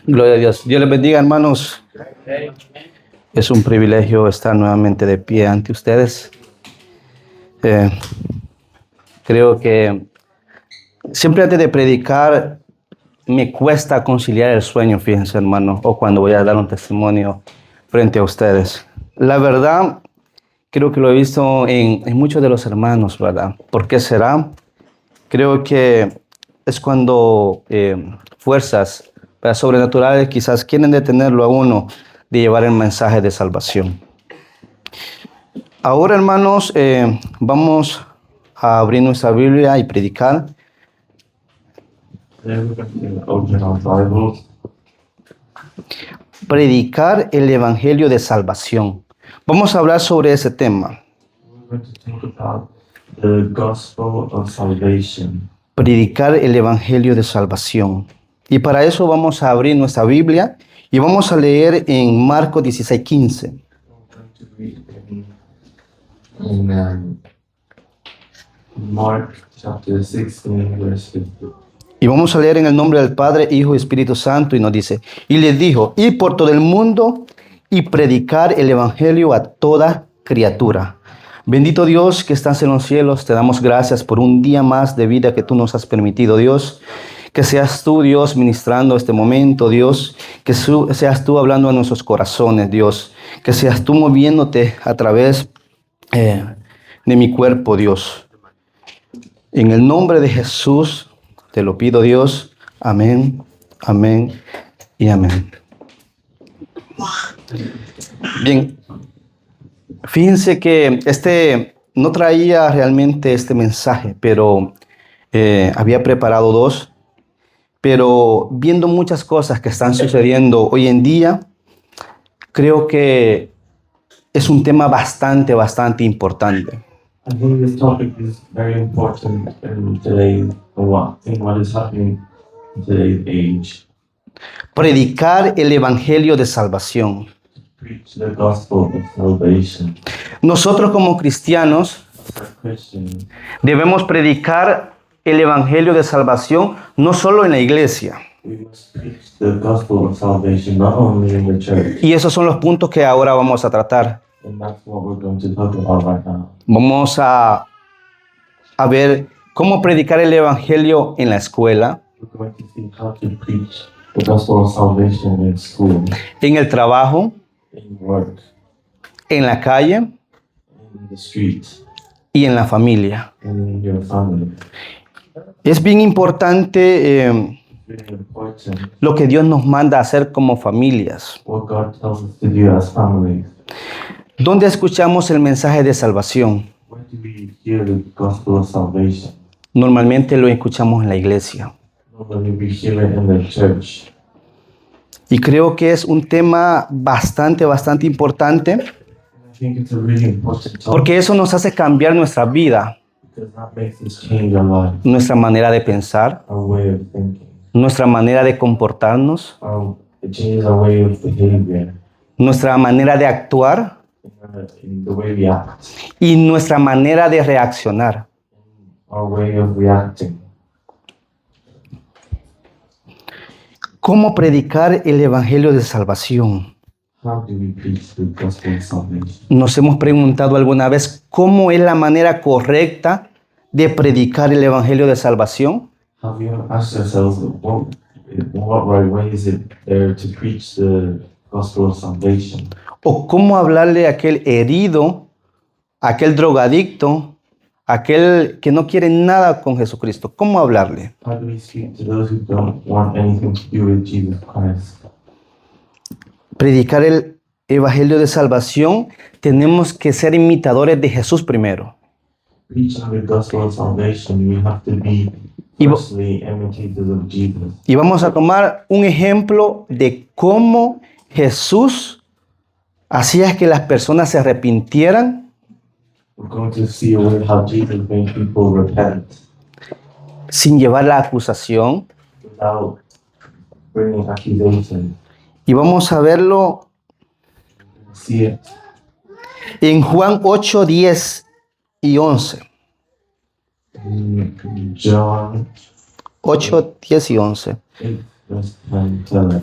Gloria a Dios. Dios les bendiga, hermanos. Es un privilegio estar nuevamente de pie ante ustedes. Creo que siempre antes de predicar me cuesta conciliar el sueño, fíjense, hermano, o cuando voy a dar un testimonio frente a ustedes. La verdad, creo que lo he visto en muchos de los hermanos, ¿verdad? ¿Por qué será? Creo que es cuando fuerzas sobrenaturales quizás quieren detenerlo a uno de llevar el mensaje de salvación. Ahora, hermanos, vamos a abrir nuestra Biblia y predicar. Predicar el Evangelio de salvación. Vamos a hablar sobre ese tema. Predicar el Evangelio de salvación. Y para eso vamos a abrir nuestra Biblia y vamos a leer en Marcos 16:15. Mark chapter 16, verse 15. Y vamos a leer en el nombre del Padre, Hijo y Espíritu Santo, y nos dice: y les dijo, id por todo el mundo y predicar el Evangelio a toda criatura. Bendito Dios que estás en los cielos, te damos gracias por un día más de vida que tú nos has permitido, Dios. Que seas tú, Dios, ministrando este momento, Dios. Que seas tú hablando a nuestros corazones, Dios. Que seas tú moviéndote a través de mi cuerpo, Dios. En el nombre de Jesús te lo pido, Dios. Amén, amén y amén. Bien, fíjense que no traía realmente este mensaje, pero había preparado dos. Pero viendo muchas cosas que están sucediendo hoy en día, creo que es un tema bastante importante. I think this topic is very important in today's what is happening in today's age. Predicar el Evangelio de salvación. Preach the gospel of salvation. Nosotros como cristianos As Christians, debemos predicar el Evangelio de salvación no solo en la iglesia. we must preach the gospel of salvation not only in the church, Y esos son los puntos que ahora vamos a tratar. and that's what we're going to talk about right now. Vamos a ver cómo predicar el Evangelio en la escuela, We're going to see how to preach the gospel of salvation in school, en el trabajo, in work, en la calle in the street, y en la familia. and in your family. Es bien importante It's really important lo que Dios nos manda a hacer como familias. what God tells us to do as families. ¿Dónde escuchamos el mensaje de salvación? Where do we hear the gospel of salvation? Normalmente lo escuchamos en la iglesia. Normally we hear it in the church. Y creo que es un tema bastante importante, I think it's a really important topic porque eso nos hace cambiar nuestra vida, because that makes us change our life, nuestra manera de pensar, our way of thinking. nuestra manera de comportarnos, It changes our way of behavior, nuestra manera de actuar in the way we act, y nuestra manera de reaccionar. our way of reacting. ¿Cómo predicar el Evangelio de salvación? How do we preach the gospel of salvation? Nos hemos preguntado alguna vez cómo es la manera correcta de predicar el Evangelio de salvación. Have you asked yourselves what right way is it there to preach the gospel of salvation? O cómo hablarle a aquel herido, a aquel drogadicto, a aquel que no quiere nada con Jesucristo. ¿Cómo hablarle? How do we speak to those who don't want anything to do with Jesus Christ? Predicar el Evangelio de salvación, tenemos que ser imitadores de Jesús primero. Preaching the gospel of salvation, we have to be firstly imitators of Jesus. Y vamos a tomar un ejemplo de cómo Jesús hacía que las personas se arrepintieran We're going to see how Jesus made people repent sin llevar la acusación. without bringing accusation. Y vamos a verlo See it en Juan 8, 10 y 11. in John 8, 10 y 11. 8, verse 10 to 11.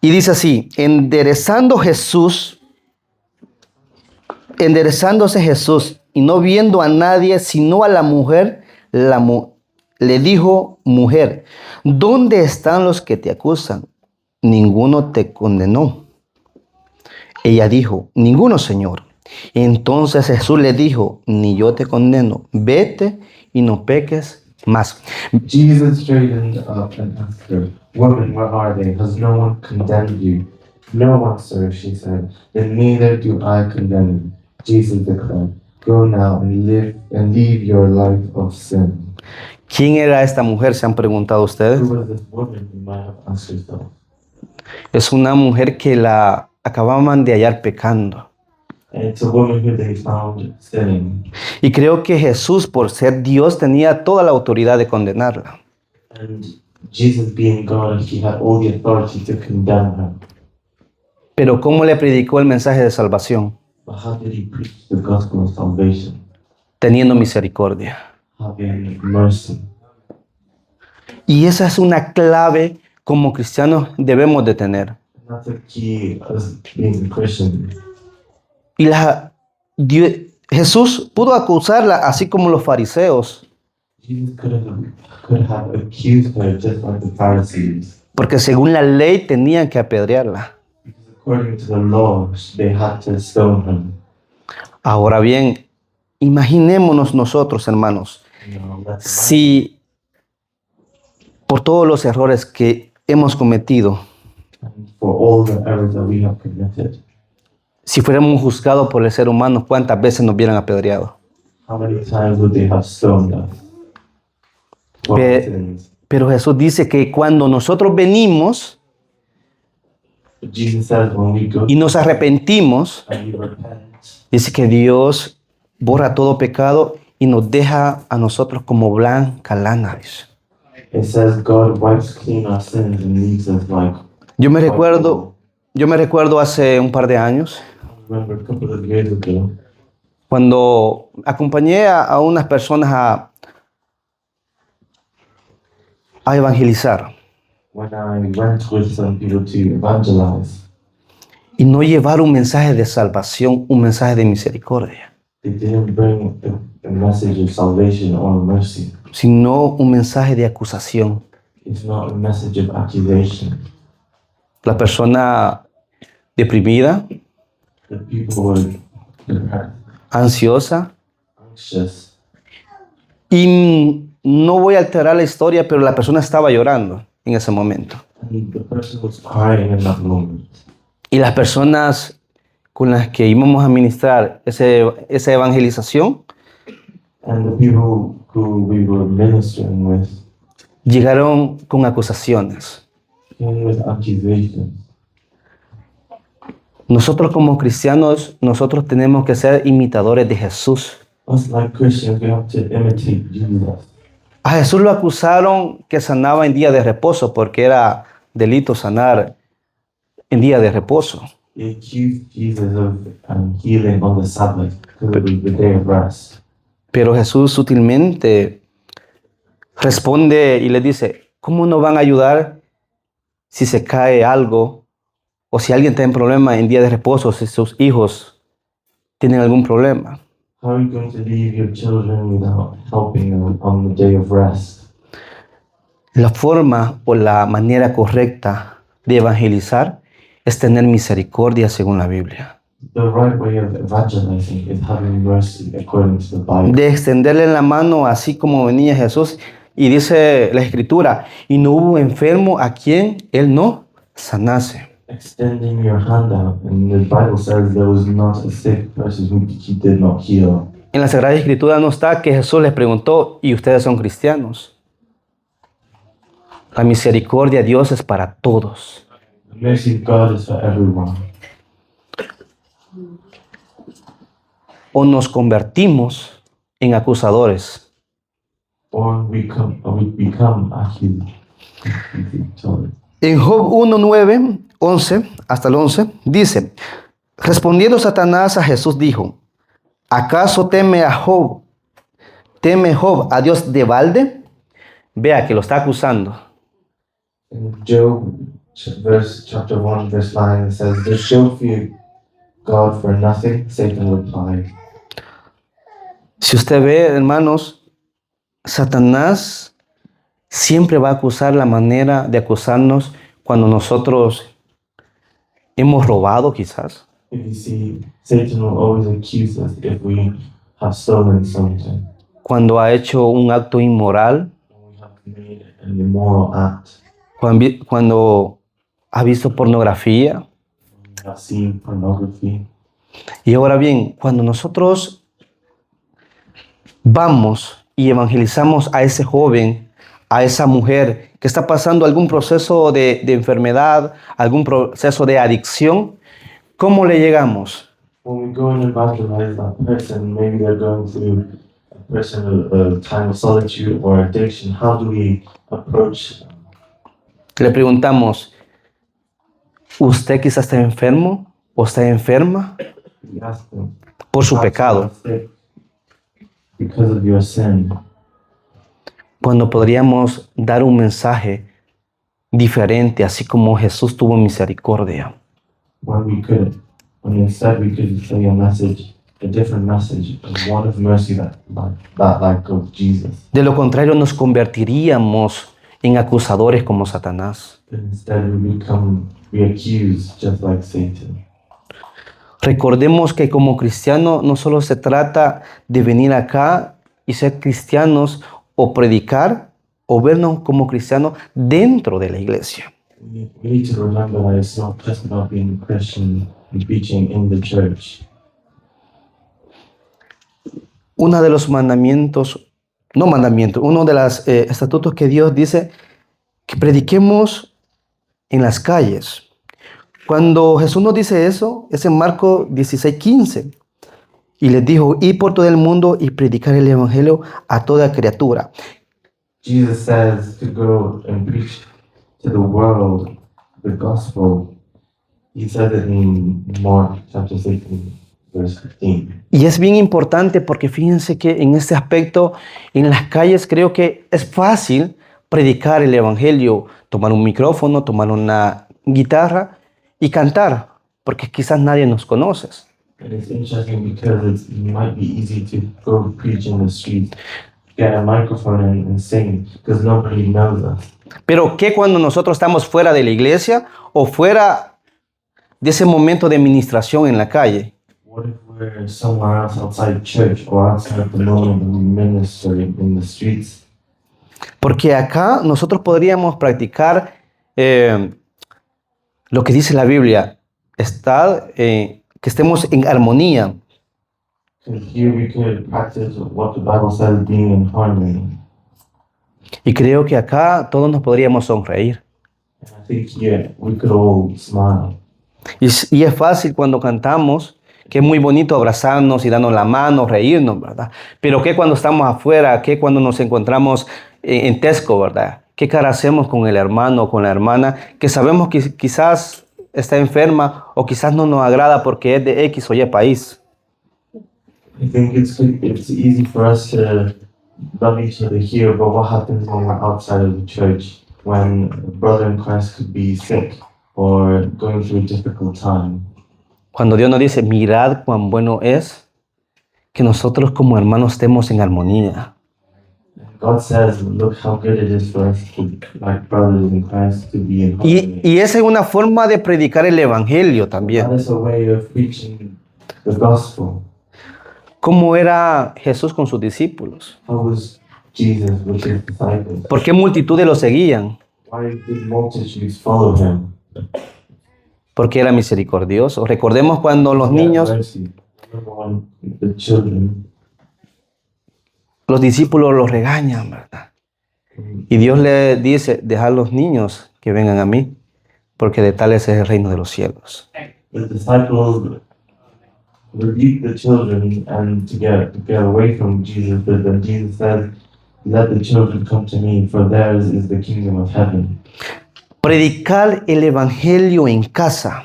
Y dice así, enderezándose Jesús y no viendo a nadie sino a la mujer, le dijo, mujer, ¿dónde están los que te acusan? Ninguno te condenó. Ella dijo, ninguno, Señor. Entonces Jesús le dijo, ni yo te condeno, vete y no peques más. Jesus straightened up and asked her, Woman, where are they? Has no one condemned you? No one, sir, she said. Then neither do I condemn you. Jesus declared, Go now and leave your life of sin. ¿Quién era esta mujer? Se han preguntado ustedes. Who was this woman, you might have asked yourself? Es una mujer que la acababan de hallar pecando. And it's a woman who they found sinning. Y creo que Jesús, por ser Dios, tenía toda la autoridad de condenarla. And Jesus, being God, he had all the authority to condemn her. Pero ¿cómo le predicó el mensaje de salvación? But how did he preach the gospel of salvation? Teniendo misericordia. Having mercy. Y esa es una clave como cristianos debemos de tener. And that's a key as being a Christian. Y Jesús pudo acusarla así como los fariseos, Jesus could have accused her just like the Pharisees. porque según la ley tenían que apedrearla. Because according to the law, they had to stone her. Ahora bien, imaginémonos nosotros, hermanos, You know, let's si por todos los errores que hemos cometido, imagine, for all the errors that we have committed, si fuéramos juzgados por el ser humano, ¿cuántas veces nos hubieran apedreado? how many times would they have stoned us? For our Pe- sins? Pero Jesús dice que cuando nosotros venimos But Jesus says when we go y nos arrepentimos, and we repent, dice que Dios borra todo pecado y nos deja a nosotros como blanca lana. Dice. it says God wipes clean our sins and leaves us like. Yo me recuerdo hace un par de años I remember a couple of years ago, cuando acompañé a unas personas a evangelizar when I went with some people to evangelize. y no llevar un mensaje de salvación, un mensaje de misericordia, They didn't bring a message of salvation or mercy. sino un mensaje de acusación. It's not a message of accusation. La persona deprimida, The people were depressed, ansiosa, anxious. y no voy a alterar la historia, pero la persona estaba llorando en ese momento. And the person was crying in that moment. Y las personas con las que íbamos a ministrar esa evangelización And the people who we were ministering with llegaron con acusaciones. came with accusations. Nosotros como cristianos, nosotros tenemos que ser imitadores de Jesús. Us like Christians, we have to imitate Jesus. A Jesús lo acusaron que sanaba en día de reposo porque era delito sanar en día de reposo. They accused Jesus of healing on the Sabbath because it was the day of rest. Pero Jesús sutilmente responde y le dice, ¿cómo no van a ayudar si se cae algo o si alguien tiene un problema en día de reposo, si sus hijos tienen algún problema? How are you going to leave your children without helping them on the day of rest? La forma o la manera correcta de evangelizar es tener misericordia según la Biblia. The right way of evangelizing is having mercy according to the Bible. De extenderle la mano así como venía Jesús. Y dice la Escritura, y no hubo enfermo a quien Él no sanase. Extending your hand out, and the Bible says there was not a sick person who he did not heal. En la Sagrada Escritura no está que Jesús les preguntó, ¿y ustedes son cristianos? La misericordia de Dios es para todos. The mercy of God is for everyone. O nos convertimos en acusadores, Or we become accused. En Job 1, 9, 11, hasta el 11, dice, respondiendo Satanás a Jesús dijo, ¿acaso teme Job a Dios de balde? Vea que lo está acusando. In Job chapter 1, verse 9, it says, "Does show fear God for nothing?" Satan replied. Si usted ve, hermanos, Satanás siempre va a acusar la manera de acusarnos cuando nosotros hemos robado quizás, If you see, Satan will always accuse us if we have stolen something, cuando ha hecho un acto inmoral, when we have made an immoral act, cuando ha visto pornografía. when we have seen pornography. Y ahora bien, cuando nosotros vamos y evangelizamos a ese joven, a esa mujer que está pasando algún proceso de enfermedad, algún proceso de adicción, ¿cómo le llegamos? When we go and evangelize that person, maybe they're going through a time of solitude or addiction, how do we approach them? Le preguntamos, ¿usted quizás está enfermo o está enferma We ask them, por su "Perhaps you pecado? are sick because of your sin." Cuando podríamos dar un mensaje diferente, así como Jesús tuvo misericordia. When instead we could say a different message, one of mercy that like of Jesus. De lo contrario, nos convertiríamos en acusadores como Satanás. But instead we accuse just like Satan. Recordemos que como cristiano no solo se trata de venir acá y ser cristianos o predicar o vernos como cristianos dentro de la iglesia. We need to remember that it's not just about being a Christian and preaching in the church. Uno de los uno de los estatutos que Dios dice que prediquemos en las calles. Cuando Jesús nos dice eso, es en Marcos 16:15. Y les dijo, id por todo el mundo y predicar el evangelio a toda criatura. Jesus says to go and preach to the world the gospel. He said it in Mark chapter 16, verse 15. Y es bien importante porque fíjense que en este aspecto, en las calles creo que es fácil predicar el evangelio, tomar un micrófono, tomar una guitarra y cantar, porque quizás nadie nos conoce. And it's interesting because it might be easy to go preach in the streets, get a microphone and sing, because nobody knows us. Pero ¿qué cuando nosotros estamos fuera de la iglesia o fuera de ese momento de ministración en la calle? What if we're somewhere else outside church or outside the moment we minister in the streets? Porque acá nosotros podríamos practicar lo que dice la Biblia, que estemos en armonía. And here we could practice what the Bible says, being in harmony. Y creo que acá todos nos podríamos sonreír. And I think here we could all smile. Y es fácil cuando cantamos, que es muy bonito abrazarnos y darnos la mano, reírnos, ¿verdad? Pero ¿qué cuando estamos afuera? ¿Qué cuando nos encontramos en Tesco, ¿verdad? ¿Qué cara hacemos con el hermano o con la hermana que sabemos que quizás está enferma o quizás no nos agrada porque es de X o Y país? I think it's easy for us to love each other here, but what happens when we're outside of the church, when a brother in Christ could be sick or going through a difficult time? Cuando Dios nos dice, mirad cuán bueno es que nosotros como hermanos estemos en armonía. God says, look how good it is for us to, like brothers in Christ, to be in harmony. Y esa es una forma de predicar el evangelio también. That is a way of preaching the gospel. ¿Cómo era Jesús con sus discípulos? How was Jesus with his disciples? ¿Por qué multitudes lo seguían? Why did multitudes follow him? Porque era misericordioso. Recordemos cuando los niños, Mercy. Remember when the children, los discípulos los regañan, ¿verdad? Y Dios le dice, dejad los niños que vengan a mí, porque de tales es el reino de los cielos. the disciples rebuked the children and to get away from Jesus, but then Jesus said, let the children come to me, for theirs is the kingdom of heaven. Predicar el evangelio en casa.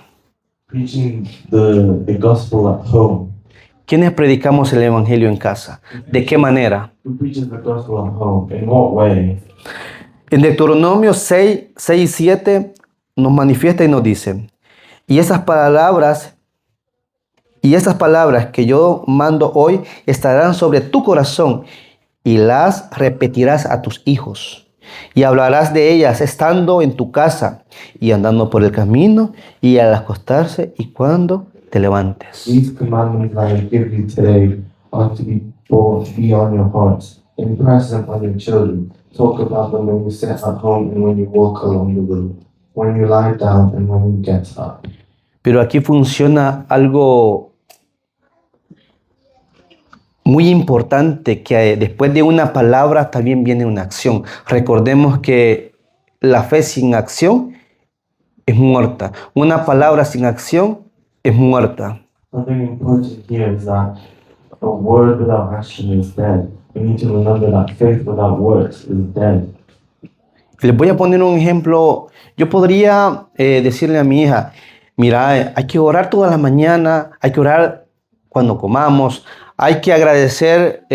Preaching the gospel at home. ¿Quiénes predicamos el evangelio en casa? ¿De qué manera? Who preaches the gospel at home? In what way? En Deuteronomio 6 y 7 nos manifiesta y nos dice, y esas palabras que yo mando hoy estarán sobre tu corazón y las repetirás a tus hijos. Y hablarás de ellas estando en tu casa y andando por el camino y al acostarse y cuando te levantes. These commandments I give you today are to be on your hearts. Impress them on your children. Talk about them when you sit at home and when you walk along the road, when you lie down and when you get up. Pero aquí funciona algo muy importante, que después de una palabra también viene una acción. Recordemos que la fe sin acción es muerta. Una palabra sin acción es muerta. Something important here is that a word without action is dead. We need to remember that faith without works is dead. Les voy a poner un ejemplo. Yo podría decirle a mi hija, mira, hay que orar toda la mañana, hay que orar cuando comamos, hay que agradecer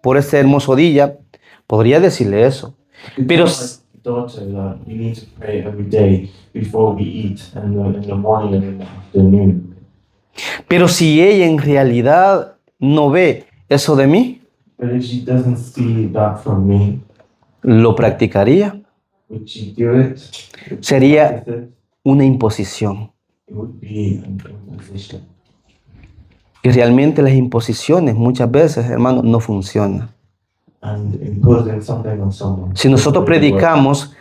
por este hermoso día. Podría decirle eso. Pero, Daughter, that we need to pray every day before we eat, and in the morning and in the afternoon. pero si ella en realidad no ve eso de mí, But if she doesn't see that from me, lo practicaría. would she do it? Sería Practice it? una imposición. It would be an imposition. Y realmente las imposiciones muchas veces, hermano, no funcionan. And imposing something on someone. Si nosotros prediquemos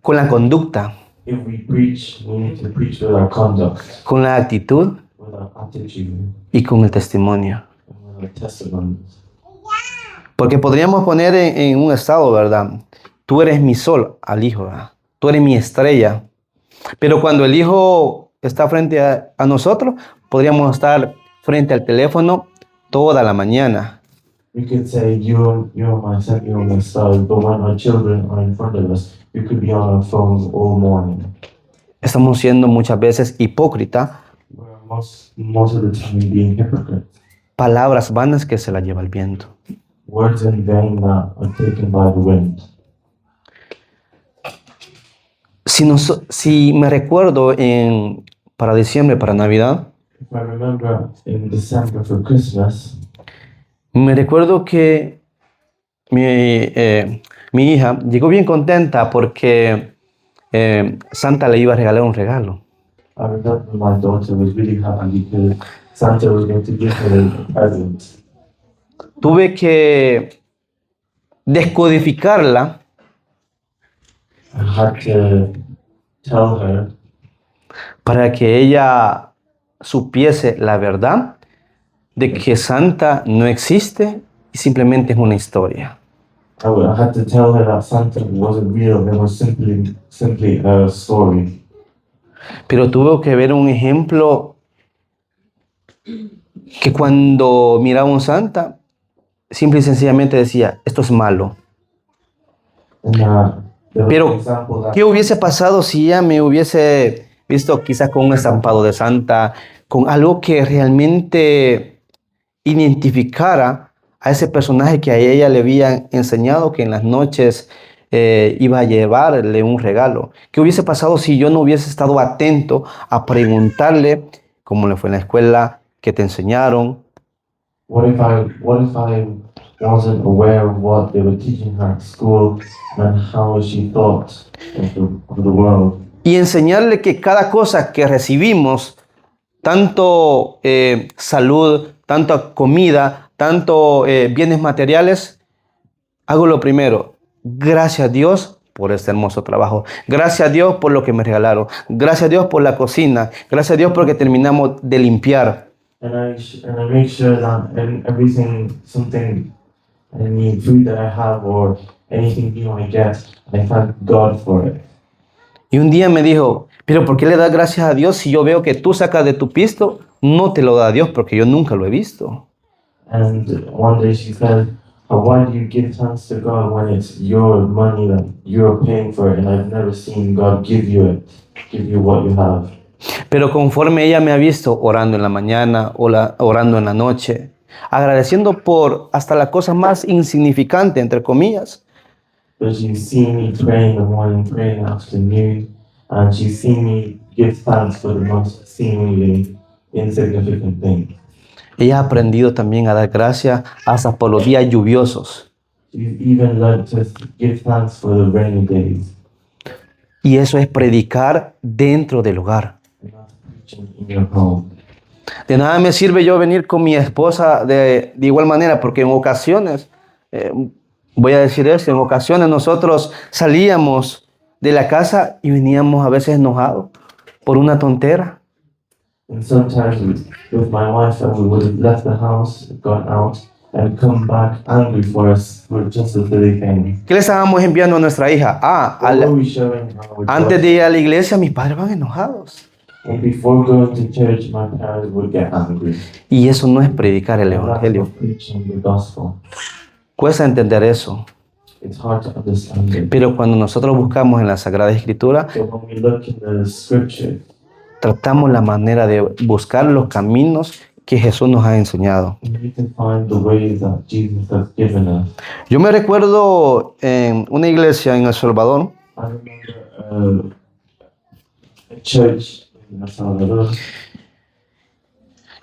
con la conducta, If we preach, we need to preach with our conduct, con la actitud with our attitude, y con el testimonio. and with our testimonies. Porque podríamos poner en un estado, ¿verdad? Tú eres mi sol al hijo, ¿verdad? Tú eres mi estrella. Pero cuando el hijo está frente a nosotros, podríamos estar frente al teléfono toda la mañana. We could say, you're my sun, you're my star, but when our children are in front of us, we could be on our phones all morning. Estamos siendo muchas veces hipócritas, We're most of the time being hypocrites. palabras vanas que se las lleva el viento. Words in vain that are taken by the wind. Si me recuerdo para diciembre, para Navidad, If I remember in December for Christmas, me recuerdo que mi hija llegó bien contenta porque Santa le iba a regalar un regalo. I remember my daughter was really happy because Santa was going to give her a present. Tuve que descodificarla I had to tell her para que ella supiese la verdad de que Santa no existe y simplemente es una historia. I had to tell her that Santa wasn't real, it was simply a story. Pero tuve que ver un ejemplo que cuando miraba un Santa, simple y sencillamente decía, esto es malo. And there was Pero, an example that ¿qué hubiese pasado si ella me hubiese visto quizás con un estampado de Santa, con algo que realmente identificara a ese personaje que a ella le habían enseñado que en las noches iba a llevarle un regalo? ¿Qué hubiese pasado si yo no hubiese estado atento a preguntarle cómo le fue en la escuela, qué te enseñaron? what if I wasn't aware of what they were teaching her at school and how she thought of the world? Y enseñarle que cada cosa que recibimos, tanto salud, tanta comida, tanto bienes materiales, hago lo primero. Gracias a Dios por este hermoso trabajo. Gracias a Dios por lo que me regalaron. Gracias a Dios por la cocina. Gracias a Dios porque terminamos de limpiar. And I make sure that any food that I have or anything new I get, I thank God for it. Y un día me dijo, pero ¿por qué le das gracias a Dios si yo veo que tú sacas de tu pisto? No te lo da Dios porque yo nunca lo he visto. And one day she said, why do you give thanks to God when it's your money that you're paying for it and I've never seen God give you what you have? Pero conforme ella me ha visto orando en la mañana, orando en la noche, agradeciendo por hasta la cosa más insignificante, entre comillas, but she's seen me pray in the morning, pray in the afternoon, and she's seen me give thanks for the most seemingly insignificant things. Ella ha aprendido también a dar gracias hasta por los días lluviosos. She's even learned to give thanks for the rainy days. Y eso es predicar dentro del hogar. And that's preaching in your home. De nada me sirve yo venir con mi esposa de igual manera, porque en ocasiones, voy a decir eso, en ocasiones nosotros salíamos de la casa y veníamos a veces enojados por una tontera. And sometimes with my wife, we would have left the house, gone out, and come back angry for just a silly thing. ¿Qué le estábamos enviando a nuestra hija? What were we showing our Antes daughter? de ir a la iglesia, mis padres van enojados. And before going to church, my parents would get angry. Y eso no es predicar el And that's evangelio. not preaching the gospel. Cuesta entender eso. It's hard to understand it. Pero cuando nosotros buscamos en la Sagrada Escritura, But when we look in the scripture, tratamos la manera de buscar los caminos que Jesús nos ha enseñado. we need to find the ways that Jesus has given us. Yo me recuerdo en una iglesia en El Salvador, I remember a church in El Salvador,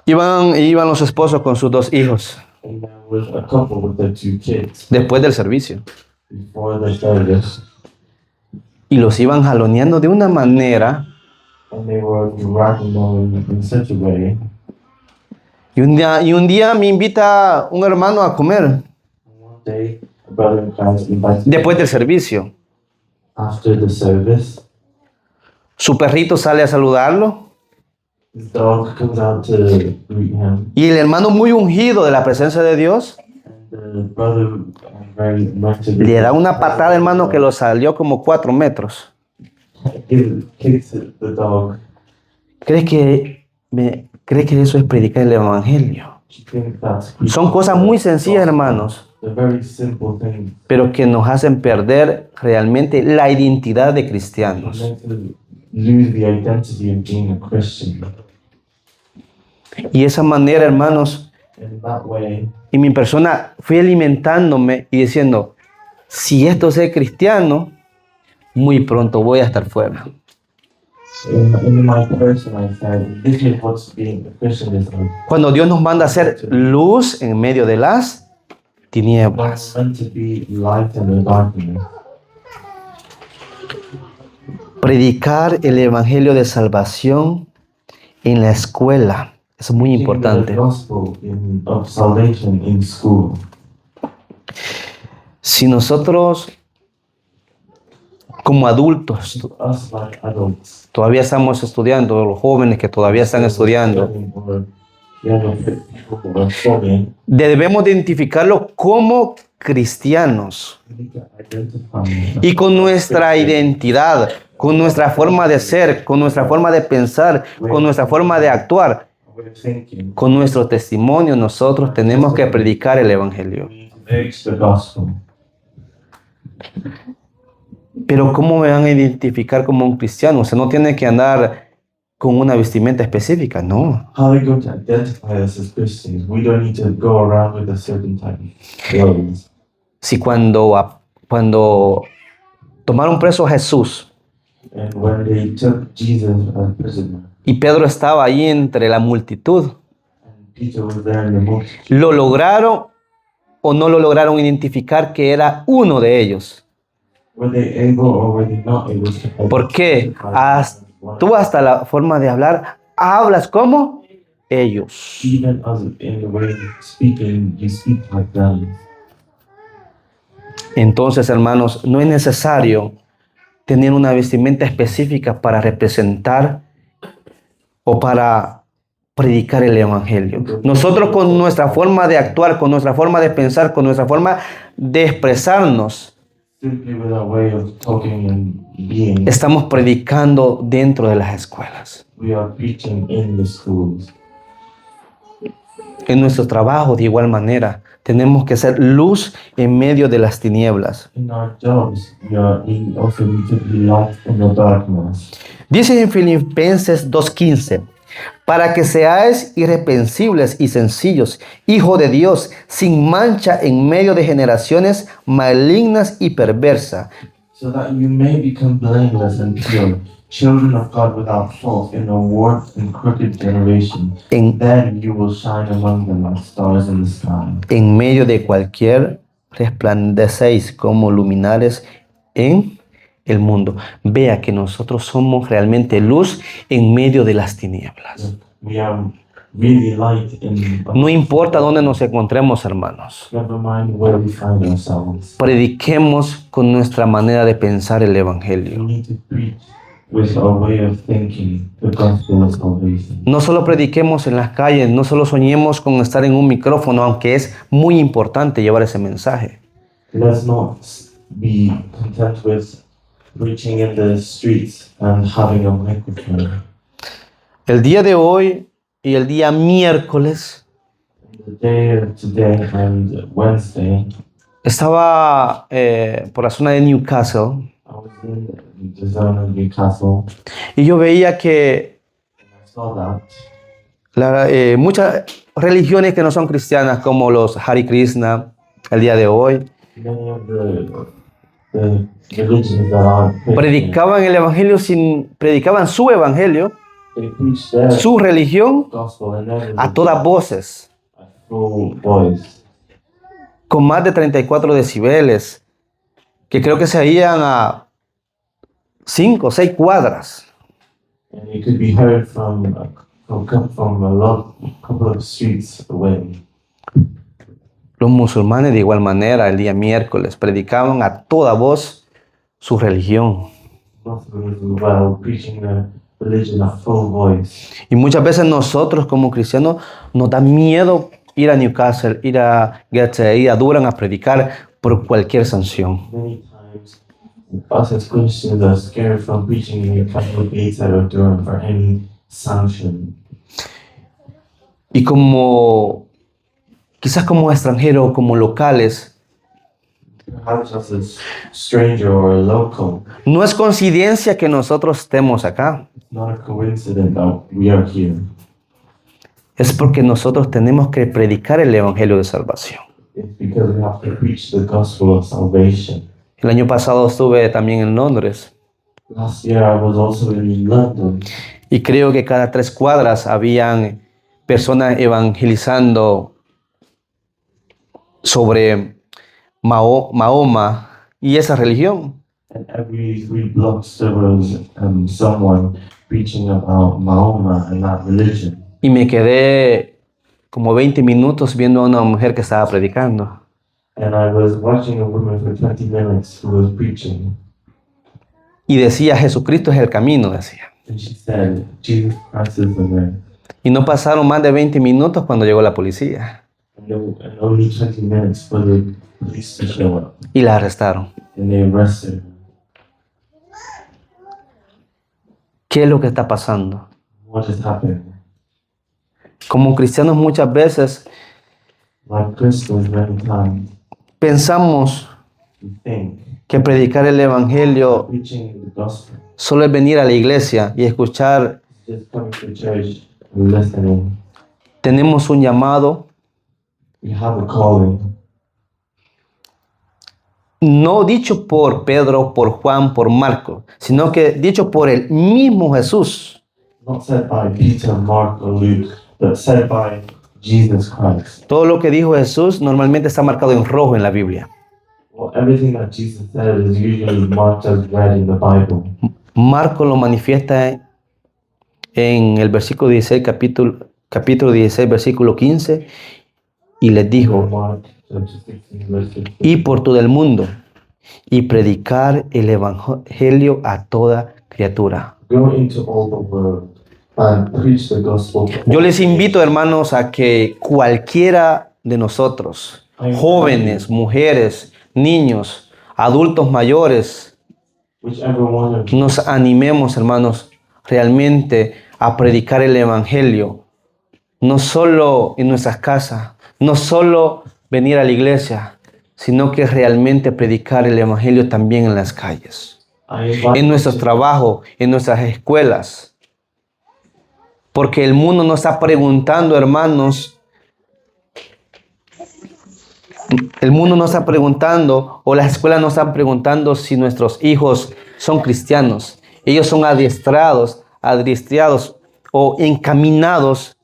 iban los esposos con sus 2 hijos and there was a couple with their 2 kids después del servicio before the service, y los iban jaloneando de una manera, and they were dragging them in such a way. y un día me invita un hermano a comer And one day, a brother in Christ invited me después del servicio. after the service. Su perrito sale a saludarlo His dog comes out to greet him, y el hermano, muy ungido de la presencia de Dios, and the brother, very anointed, le da una patada, hermano, que lo salió como 4 metros. kicks the dog. ¿Cree que eso es predicar el evangelio? She thinks that's Son cosas muy sencillas, hermanos, a very simple thing. pero que nos hacen perder realmente la identidad de cristianos. Meant to lose the identity of being a Christian. Y esa manera, hermanos, In that way, y mi persona fui alimentándome y diciendo, si esto es ser cristiano, muy pronto voy a estar fuera. in my person, I said, this is what's being a Christian is like. Cuando Dios nos manda a ser luz en medio de las We're tinieblas. meant to be light in the darkness. Predicar el evangelio de salvación en la escuela es muy Teaching importante. the gospel of salvation in school. Si nosotros como adultos Us like adults. todavía estamos estudiando, los jóvenes que todavía están estudiando, Or younger people who are studying, debemos de identificarlo como cristianos we need to identify y con nuestra identidad, con nuestra forma de ser, con nuestra forma de pensar, con nuestra forma de actuar, a way of thinking. con nuestro testimonio. Nosotros tenemos que predicar el evangelio. We need to preach the gospel. Pero ¿cómo me van a identificar como un cristiano? O sea, no tiene que andar con una vestimenta específica, no. How are we going to identify us as Christians? We don't need to go around with a certain type of clothes. Si cuando tomaron preso a Jesús And when they took Jesus as prisoner, y Pedro estaba ahí entre la multitud, and Peter was there in the multitude, ¿lo lograron o no lo lograron identificar que era uno de ellos? were they able or were they not able to ¿Por qué? identify us as one? Tú hasta la forma de hablar, hablas como ellos. Even as in the way you speaking, you speak like them. Entonces, hermanos, no es necesario tener una vestimenta específica para representar o para predicar el evangelio. Nosotros con nuestra forma de actuar, con nuestra forma de pensar, con nuestra forma de expresarnos, Simply with our way of talking and being, estamos predicando dentro de las escuelas. we are preaching in the schools. En nuestro trabajo, de igual manera, tenemos que ser luz en medio de las tinieblas. In our jobs, we also need to be light in the darkness. Dice en Filipenses 2:15, para que seáis irreprensibles y sencillos, hijo de Dios, sin mancha en medio de generaciones malignas y perversas, so that you may become blameless and pure, children of God without fault in a warped and crooked generation. en, Then you will shine among them like stars in the sky. en medio de cualquier resplandecéis como luminares en el mundo. Vea que nosotros somos realmente luz en medio de las tinieblas. We are really light in. No importa dónde nos encontremos, hermanos. Never mind where we find ourselves. Prediquemos con nuestra manera de pensar el We Evangelio. need to preach with our way of thinking the gospel of salvation. No solo prediquemos en las calles, no solo soñemos con estar en un micrófono, aunque es muy importante llevar ese mensaje. Let's not be content with preaching in the streets and having a microphone. El día de hoy y el día miércoles The day of today and Wednesday, estaba por la zona de Newcastle I was in the zone of Newcastle. y yo veía que I saw that muchas religiones que no son cristianas, como los Hare Krishna, el día de hoy, many of the religions that are Christian, predicaban el evangelio predicaban su evangelio, they preach their su religión gospel and their a todas voces, at full voice, con más de 34 decibeles, que creo que se oían a 5 o 6 cuadras. and it could be heard from a couple of streets away. Los musulmanes de igual manera el día miércoles predicaban a toda voz su religión. Muslims as well, preaching the religion at full voice. Y muchas veces nosotros como cristianos nos da miedo ir a Newcastle, ir a Gateshead, ir a Durham a predicar por cualquier sanción. Many times, us as Christians are scared from preaching in the Catholic Gateshead or Durham for any sanction. Y quizás como extranjeros, como locales, Perhaps as a stranger or a local, no es coincidencia que nosotros estemos acá. it's not a coincidence that we are here. Es porque nosotros tenemos que predicar el evangelio de salvación. It's because we have to preach the gospel of salvation. El año pasado estuve también en Londres Last year I was also in London, y creo que cada 3 cuadras habían personas evangelizando sobre Mahoma y esa religión. and every 3 blocks there was someone preaching about Mahoma and that religion. Y me quedé como 20 minutos viendo a una mujer que estaba predicando. And I was watching a woman for 20 minutes who was preaching, Y decía, Jesucristo es el camino, decía. and she said, Jesus Christ is the way. Y no pasaron más de 20 minutos cuando llegó la policía And only 20 minutes for the police to show up, y la arrestaron. and they arrested her. ¿Qué es lo que está pasando? What is happening? Como cristianos muchas veces Like Christians, many times, pensamos we think que predicar el evangelio preaching the gospel solo es venir a la iglesia y escuchar. is just coming to church and listening. Tenemos un llamado, We have a calling, no dicho por Pedro, por Juan, por Marco, sino que dicho por el mismo Jesús. not said by Peter, Mark, or Luke, but said by Jesus Christ. Todo lo que dijo Jesús normalmente está marcado en rojo en la Biblia. Well, everything that Jesus said is usually marked as red in the Bible. Marco lo manifiesta en el versículo 16, capítulo 16, versículo 15, y les dijo, Mark chapter 16, verse 15. y por todo el mundo, y predicar el evangelio a toda criatura. Go into all the world and preach the gospel. to Yo all les invito, hermanos, a que cualquiera de nosotros, jóvenes, mujeres, niños, adultos mayores, whichever one of you, nos animemos, hermanos, realmente a predicar el evangelio, no solo en nuestras casas, no solo venir a la iglesia, sino que realmente predicar el evangelio también en las calles, I invite en nuestros you trabajos, en nuestras escuelas. Porque el mundo no está preguntando, hermanos. El mundo no está preguntando, o las escuelas no están preguntando si nuestros hijos son cristianos. Ellos son adiestrados o encaminados.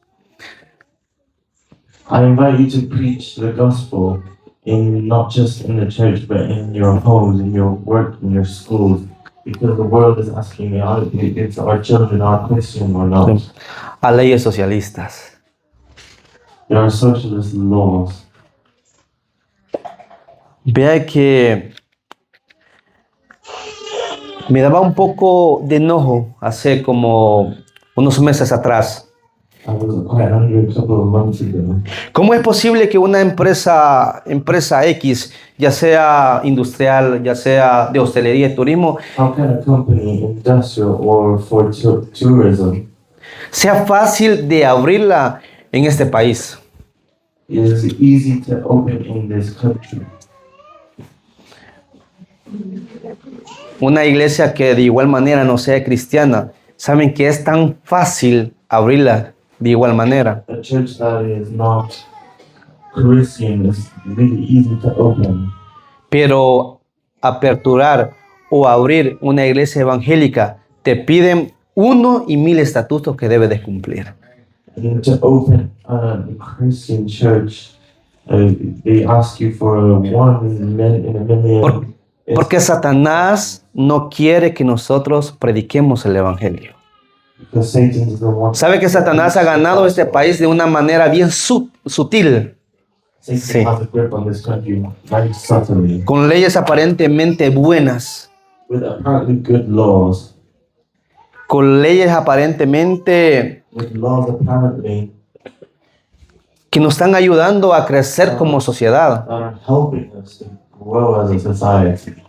I invite you to preach the gospel not just in the church, but in your homes, in your work, in your schools, because the world is asking if our children are Christian or not. A leyes socialistas. There are socialist laws. Vea que me daba un poco de enojo hace como unos meses atrás. I was quite angry a couple of months ago. ¿Cómo es posible que una empresa X, ya sea industrial, ya sea de hostelería y turismo, How can a company, industrial or for tourism, sea fácil de abrirla en este país? is easy to open in this country? Una iglesia que de igual manera no sea cristiana, saben que es tan fácil abrirla de igual manera. A church that is not Christian is really easy to open. Pero aperturar o abrir una iglesia evangélica te piden 1 y 1000 estatutos que debes de cumplir. And to open a Christian church, they ask you for one in a million. Porque Satanás no quiere que nosotros prediquemos el evangelio. Because Satan is the one. ¿Sabe que Satanás ha ganado este país de una manera bien sutil? Satan Sí. has a grip on this country very subtly, Con leyes aparentemente buenas, with apparently good laws, con leyes aparentemente with laws apparently que nos están ayudando a crecer como sociedad. that are helping us to grow as a society.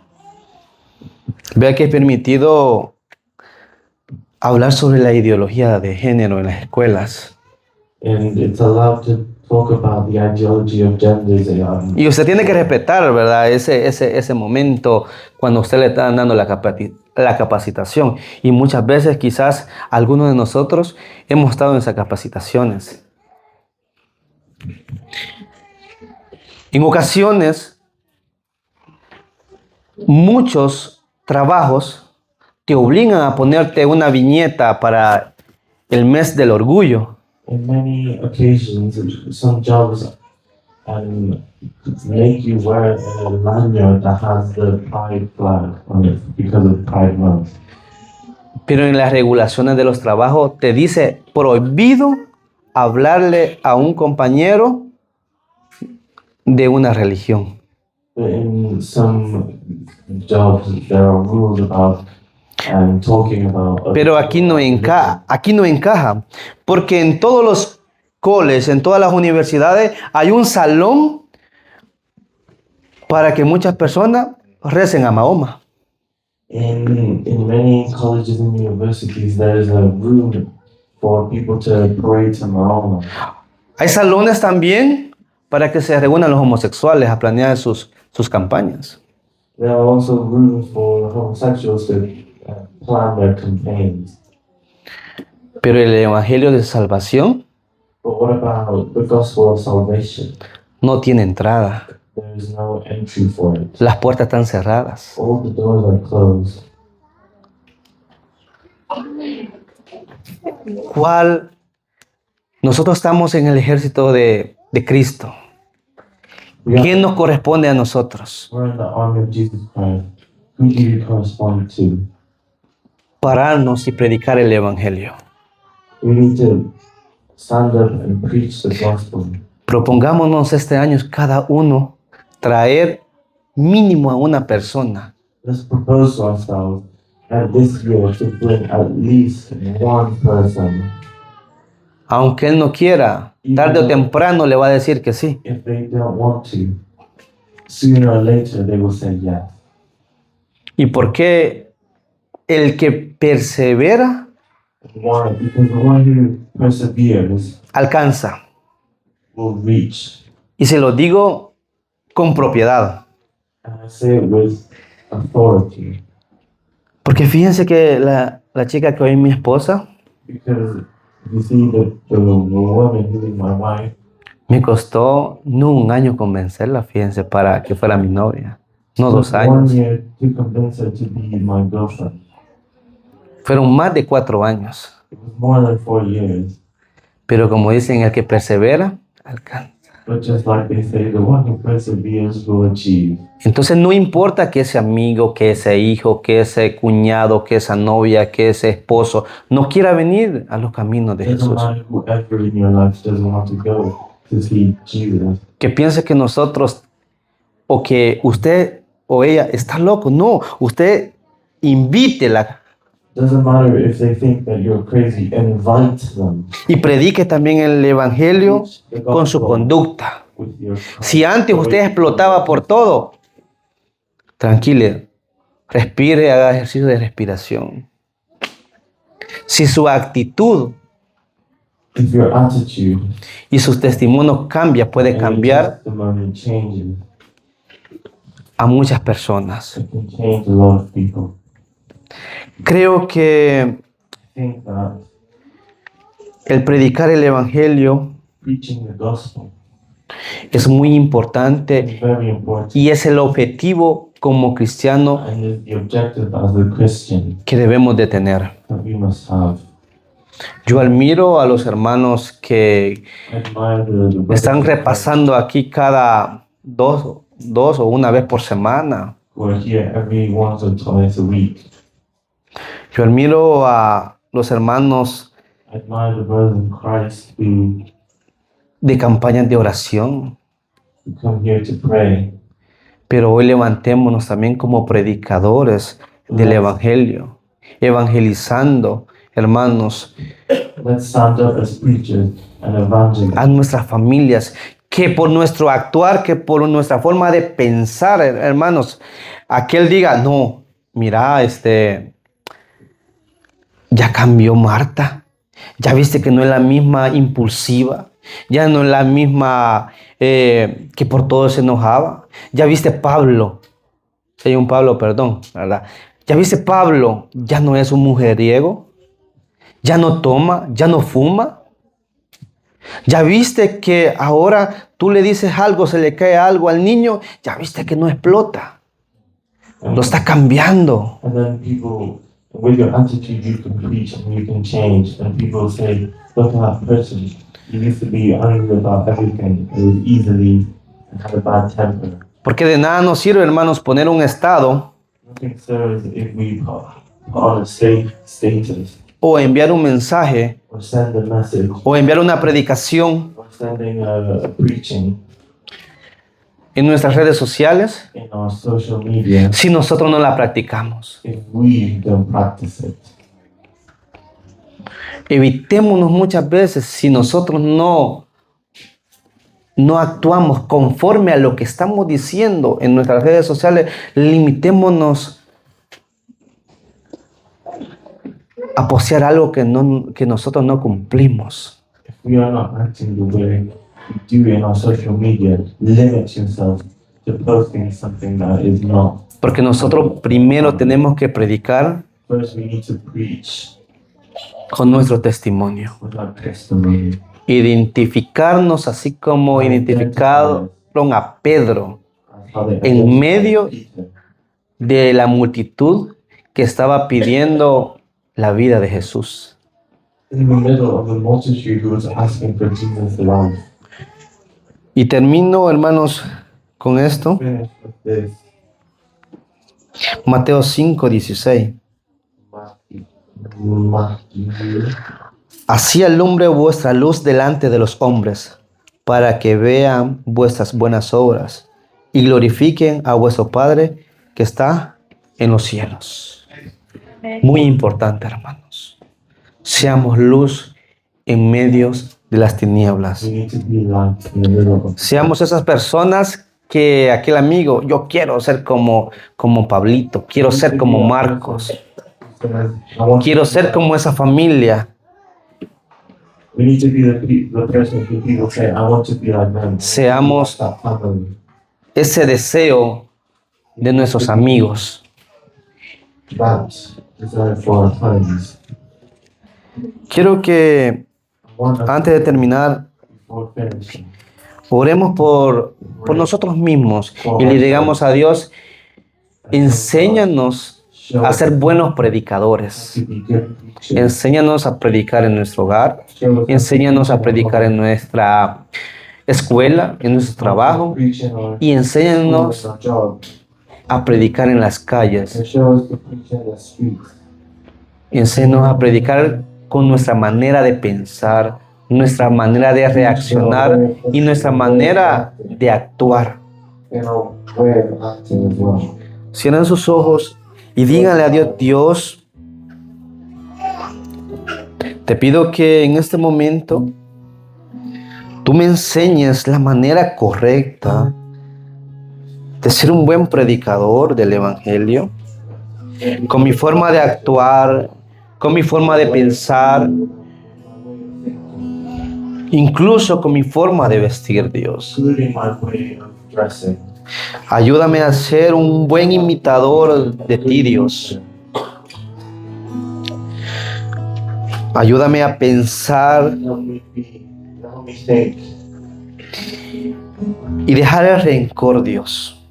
Vea que es permitido hablar sobre la ideología de género en las escuelas. And it's allowed to talk about the ideology of genders. Y usted tiene que respetar, ¿verdad? Ese momento cuando usted le está dando la capacitación. Y muchas veces quizás algunos de nosotros hemos estado en esas capacitaciones. En ocasiones, muchos trabajos te obligan a ponerte una viñeta para el mes del orgullo. In many occasions, some jobs make you wear a lanyard that has the pride flag on it because of Pride Month. Pero en las regulaciones de los trabajos te dice prohibido hablarle a un compañero de una religión. But in some jobs, there are rules about talking about. Pero aquí no encaja, porque en todos los coles, en todas las universidades, hay un salón para que muchas personas recen a Mahoma. In many colleges and universities, there is a room for people to pray to Mahoma. Hay salones también para que se reúnan los homosexuales a planear sus campañas. There are also rooms for homosexuals to plan their campaigns. Pero el evangelio de salvación But what about the gospel of salvation? no tiene entrada. There is no entry for it. Las puertas están cerradas. All the doors are closed. ¿Cuál? Nosotros estamos en el ejército de Cristo. ¿Quién nos corresponde a nosotros? We're in the army of Jesus Christ. Who do you correspond to? Pararnos y predicar el evangelio. We need to stand up and preach the gospel. Propongámonos este año cada uno traer mínimo a una persona. Let's propose to ourselves at this year to bring at least one person. Aunque él no quiera, tarde o temprano le va a decir que sí. If they don't want to, sooner or later they will say yes. ¿Y por qué el que persevera Why? Because the one who perseveres alcanza? will reach. Y se lo digo con propiedad. And I say it with authority. Porque fíjense que la chica que hoy es mi esposa, Because You see, the woman who is my wife, me costó no un año convencerla, fíjense, para que fuera mi novia. No took 2 1 años. year to convince her to be my girlfriend. Fueron más de 4 años. It was more than 4 years. Pero como dicen, el que persevera, alcanza. But just like they say, the one who perseveres will achieve. Entonces no importa que ese amigo, que ese hijo, que ese cuñado, que esa novia, que ese esposo no quiera venir a los caminos de It doesn't Jesús. matter whoever in your life doesn't want to go to see Jesus. Que piense que nosotros o que usted o ella está loco. No, usted invítela Doesn't matter if they think that you're crazy, invite them y predique también el evangelio con su conducta. with your Si antes usted explotaba por todo, tranquile, respire, haga ejercicio de respiración. Si su actitud if your attitude y sus testimonios cambia, puede and your cambiar testimony changes. a muchas personas. It can change a lot of people. Creo que I think that el predicar el evangelio preaching the gospel es muy importante is very important y es el objetivo como cristiano and is the objective as a Christian que debemos de tener. that we must have. Yo admiro a los hermanos que I admire the brothers están in Christ repasando aquí cada dos o una vez por semana. who are here every once or twice a week. Yo admiro a los hermanos I admire the brothers in Christ who de campañas de oración, come here to pray. pero hoy levantémonos también como predicadores del evangelio, evangelizando, hermanos, Let's stand up as preachers and evangelists. a nuestras familias, que por nuestro actuar, que por nuestra forma de pensar, hermanos, aquel diga, no, mira, ya cambió Marta, ya viste que no es la misma impulsiva, ya no es la misma que por todo se enojaba, ya viste Pablo, si hay un Pablo, perdón, ¿verdad? Ya viste Pablo, ya no es un mujeriego, ya no toma, ya no fuma. Ya viste que ahora tú le dices algo, se le cae algo al niño, ya viste que no explota, lo está cambiando. And then people, with your attitude, you can preach and you can change. And people say, look at that person. He used to be angry about everything. It was easily and had a bad temper. Porque de nada nos sirve, hermanos, poner un estado Nothing serves if we put on a safe status o enviar un mensaje or send a message o enviar una predicación or sending a preaching en nuestras redes sociales in our social media si nosotros no la practicamos. if we don't practice it. Evitémonos muchas veces si nosotros no actuamos conforme a lo que estamos diciendo en nuestras redes sociales, limitémonos a postear algo que nosotros no cumplimos. If we are not acting the way we do in our social media, limit yourself to posting something that is not. Porque nosotros primero tenemos que predicar First, we need to preach con nuestro testimonio. with our testimony. Identificarnos así como identificaron a Pedro As how they en identified medio Peter de la multitud que estaba pidiendo la vida de Jesús. in the middle of the multitude who was asking for Jesus' life. Y termino, hermanos, con esto. Finish with this. Mateo 5:16. Matthew. Así alumbre vuestra luz delante de los hombres, para que vean vuestras buenas obras y glorifiquen a vuestro Padre que está en los cielos. Muy importante, hermanos. Seamos luz en medio de las tinieblas. We need to be light in the middle of Seamos esas personas que aquel amigo, yo quiero ser como Pablito, quiero ser como Marcos, quiero ser como esa familia. We need to be the person who people say, I want to be like them. Seamos That family. ese deseo de nuestros amigos. That desire for our friends. Quiero que Antes de terminar, before finishing, oremos por nosotros mismos y le digamos a Dios, enséñanos a ser buenos predicadores. to be good preachers. Enséñanos a predicar en nuestro hogar. Enséñanos a predicar en nuestra escuela, en nuestro trabajo. Y enséñanos a predicar en las calles. Enséñanos a predicar con nuestra manera de pensar, nuestra manera de reaccionar y nuestra manera de actuar. Cierren sus ojos y díganle a Dios, Dios, te pido que en este momento tú me enseñes la manera correcta de ser un buen predicador del Evangelio, con mi forma de actuar, con mi forma de pensar, incluso con mi forma de vestir, Dios. Ayúdame a ser un buen imitador de ti, Dios. Ayúdame a pensar y dejar el rencor, Dios.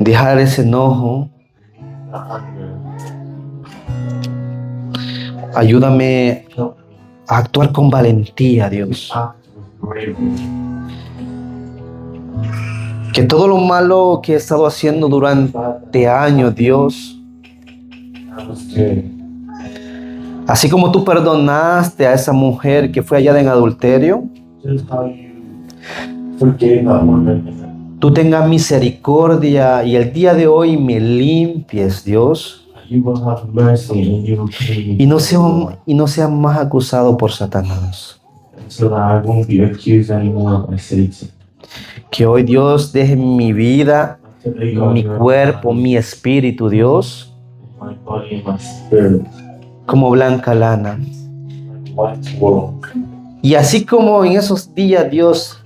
Dejar ese enojo. Ayúdame a actuar con valentía, Dios. Que todo lo malo que he estado haciendo durante años, Dios, así como tú perdonaste a esa mujer que fue hallada en adulterio, tú tengas misericordia y el día de hoy me limpies, Dios, y no sea más acusado por Satanás. Que hoy Dios deje mi vida, mi cuerpo, mi espíritu, Dios, como blanca lana. Y así como en esos días, Dios,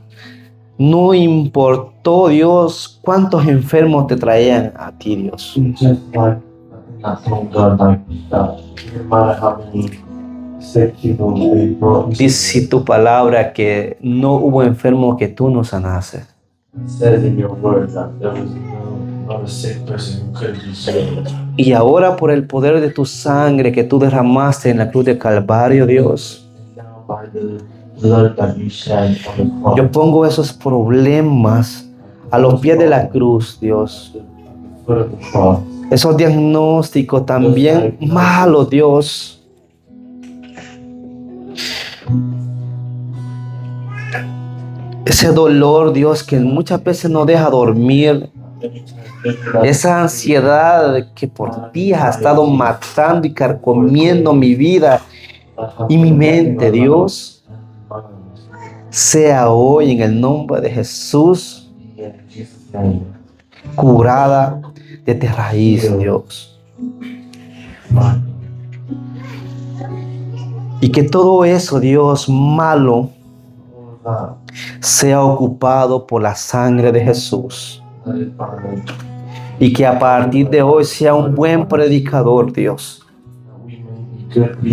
no importó, Dios, cuántos enfermos te traían a ti, Dios. Dice tu palabra que no hubo enfermo que tú no sanases. Y ahora por el poder de tu sangre que tú derramaste en la cruz de Calvario, Dios, yo pongo esos problemas a los pies de la cruz, Dios. Esos diagnósticos también malos, Dios. Ese dolor, Dios, que muchas veces no deja dormir. Esa ansiedad que por días ha estado matando y carcomiendo mi vida y mi mente, Dios, sea hoy en el nombre de Jesús curada desde raíz, Dios. Y que todo eso, Dios, malo, sea ocupado por la sangre de Jesús. Y que a partir de hoy sea un buen predicador, Dios,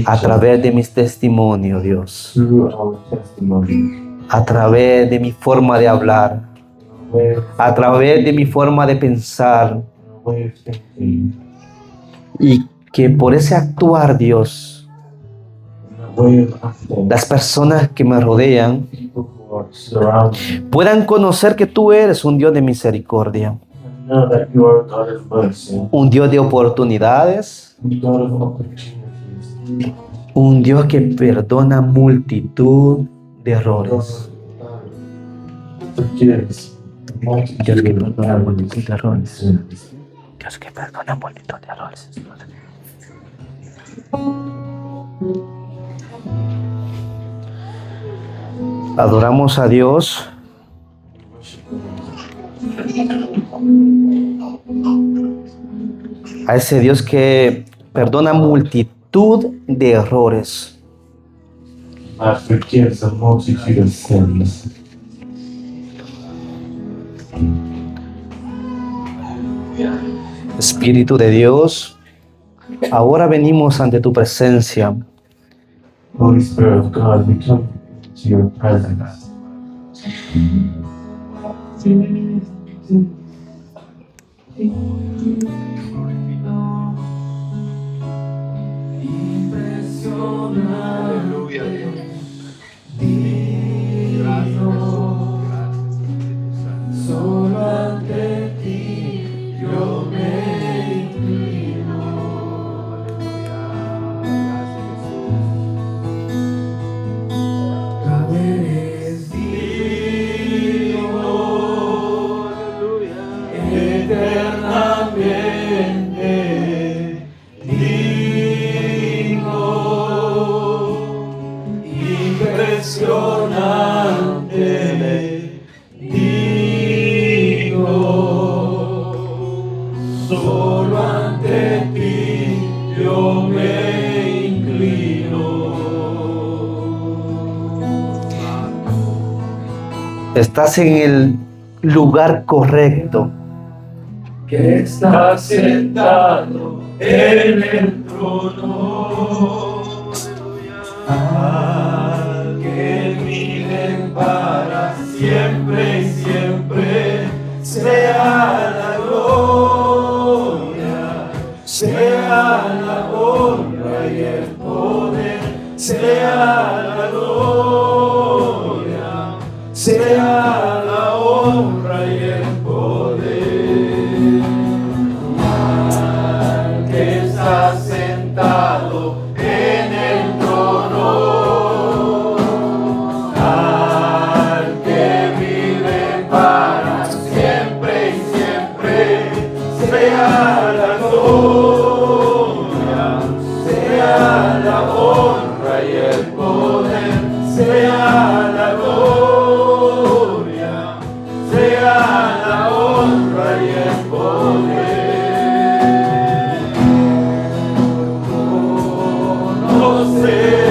a través de mis testimonios, Dios, a través de mi forma de hablar, a través de mi forma de pensar, y que por ese actuar, Dios, las personas que me rodean puedan conocer que tú eres un Dios de misericordia, un Dios de oportunidades, un Dios que perdona multitud de errores. Dios que perdona multitud de errores. Dios que perdona multitud de errores. Adoramos a Dios. A ese Dios que perdona multitud de errores. Forgives a multitude of sins. Espíritu de Dios, Ahora venimos ante tu presencia. Holy Spirit of God, we come to your presence. Aleluya, Dios. Gracias, Jesús. Gracias, Espíritu Santo. Solo ante ti yo me inclino. Aleluya. Gracias, Tú eres digno, eternamente digno, impresionante, digno. Solo ante ti yo me inclino. Estás en el lugar correcto. Que está sentado en el trono, al que vive para siempre y siempre, sea la gloria, sea la honra y el poder, sea la gloria, sea la honra y el poder. Al que está sentado en el trono, al que vive para siempre y siempre, sea la gloria, sea la honra y el poder, sea la gloria, sea la honra y el poder. No sé